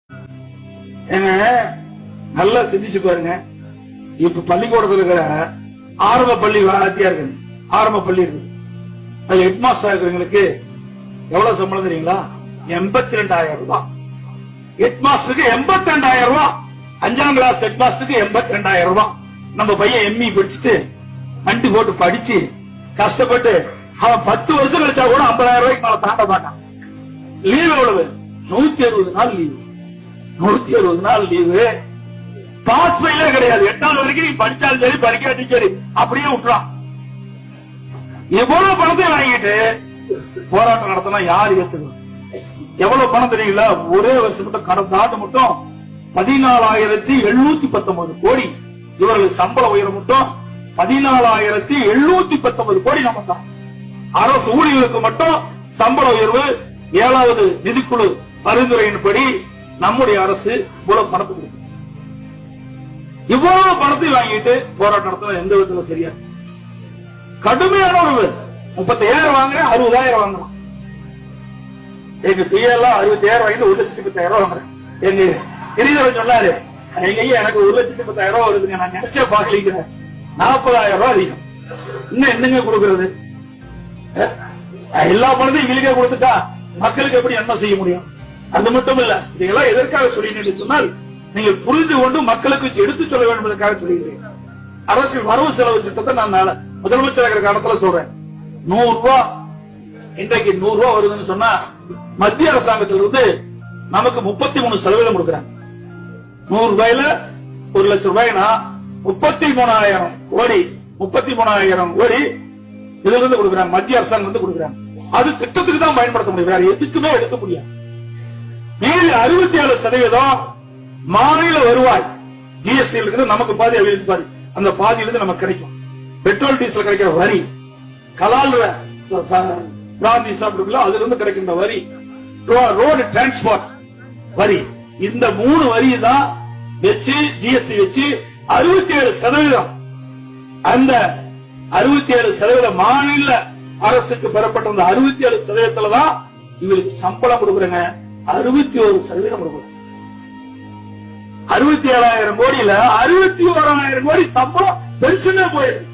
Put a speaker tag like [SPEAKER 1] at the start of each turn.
[SPEAKER 1] ஏங்க நல்லா சிந்திச்சு பாருங்க. இப்ப பள்ளிக்கூடத்தில் இருக்கிற ஆரம்ப பள்ளி வாத்தியார்கள், ஆரம்ப பள்ளி இருக்கு, அது ஹெட் மாஸ்டர் இருக்கிறவங்களுக்கு எவ்வளவு சம்பளம் தெரியுங்களா? 82,000 ரூபாய். ஹெட் மாஸ்டருக்கு 82,000 ரூபாய். 5ஆம் கிளாஸ் ஹெட் மாஸ்டருக்கு 82,000 ரூபாய். நம்ம பையன் எம்இ படிச்சுட்டு வண்டி போட்டு படிச்சு கஷ்டப்பட்டு அவன் 10 வருஷம் கழிச்சா கூட 50,000 ரூபாய்க்கு மேல தாண்ட மாட்டான். லீவு எவ்வளவு? 160 நாள் லீவு. 160 நாள் லீவு. பாஸ் ஃபெயிலே கிடையாது. 8வது வரைக்கும் நீ படிச்சாலும் சரி படிக்காட்டியும் சரி அப்படியே விட்டுறான். எவ்வளவு பணத்தை வாங்கிட்டு போராட்டம் நடத்தினா யாரு ஏத்துக்கணும்? எவ்வளவு பணம் தெரியுங்களா? ஒரே வருஷம் மட்டும் கடந்த ஆண்டு மட்டும் 14,719 கோடி. இவர்களுக்கு சம்பள உயரம் மட்டும் 14,719 கோடி. நம்ம தான் அரசு ஊழியர்களுக்கு மட்டும் சம்பள உயர்வு 7வது நிதிக்குழு பரிந்துரையின்படி நம்முடைய அரசு இவ்வளவு பணத்தை கொடுக்கும். இவ்வளவு பணத்தை வாங்கிட்டு போராட்டம் நடத்தின எந்த விதத்துல சரியா? கடுமையான ஒரு 30,000 வாங்குறேன், 60,000 வாங்கலாம். எங்க பிஎல்லாம் 60,000 வாங்கிட்டு 1,10,000 வாங்குறேன். எங்க கிரிதரன் சொன்னாரு, எங்க ஐயா எனக்கு 1,10,000 வருதுங்க, நான் நினைச்சே பாக்கலிக்கிறேன், 40,000 ரூபாய் அதிகம். இன்னும் என்னங்க கொடுக்கறது? எல்லா பணத்தையும் இழுக்க கொடுத்துட்டா மக்களுக்கு எப்படி என்ன செய்ய முடியும்? அது மட்டும் இல்ல, இதெல்லாம் எதற்காக சொல்லினேன் சொன்னால், நீங்கள் புரிந்து கொண்டு மக்களுக்கு எடுத்து சொல்ல வேண்டும் என்பதற்காக சொல்லுகிறேன். அரசியல் வரவு செலவு திட்டத்தை நான் முதலமைச்சர் இருக்கிற காலத்துல சொல்றேன். 100 ரூபாய் இன்றைக்கு 100 ரூபாய் வருதுன்னு சொன்னா மத்திய அரசாங்கத்திலிருந்து நமக்கு 33% கொடுக்குறாங்க. 100 ரூபாயில 1 லட்சம் ரூபாய்னா 33,000 கோடி, 33,000 கோடி இதுல இருந்து கொடுக்குறாங்க, மத்திய அரசாங்கம் வந்து கொடுக்குறாங்க. அது திட்டத்துக்கு தான் பயன்படுத்த முடியும், வேற எதுக்குமே எடுக்க முடியாது. மீறி 67% மாநில வருவாய் ஜிஎஸ்டி இருக்குது, நமக்கு பாதி அவங்களுக்கு பாதி, அந்த பாதியிலிருந்து நமக்கு கிடைக்கும். பெட்ரோல் டீசல் கிடைக்கிற வரி, கலால் பிராந்தி சாப்பிடுங்களோ அதுல இருந்து கிடைக்கின்ற வரி, ரோடு டிரான்ஸ்போர்ட் வரி, இந்த 3 வரி தான் வச்சு ஜிஎஸ்டி வச்சு 67%. அந்த 67% மாநில அரசுக்கு பெறப்பட்ட அந்த 67% தான் இவங்களுக்கு சம்பளம் கொடுக்குறேங்க. 61% கொடுக்குறோம். 67,000 கோடியில 61,000 கோடி சம்பளம் பென்ஷனே போயிருக்கு.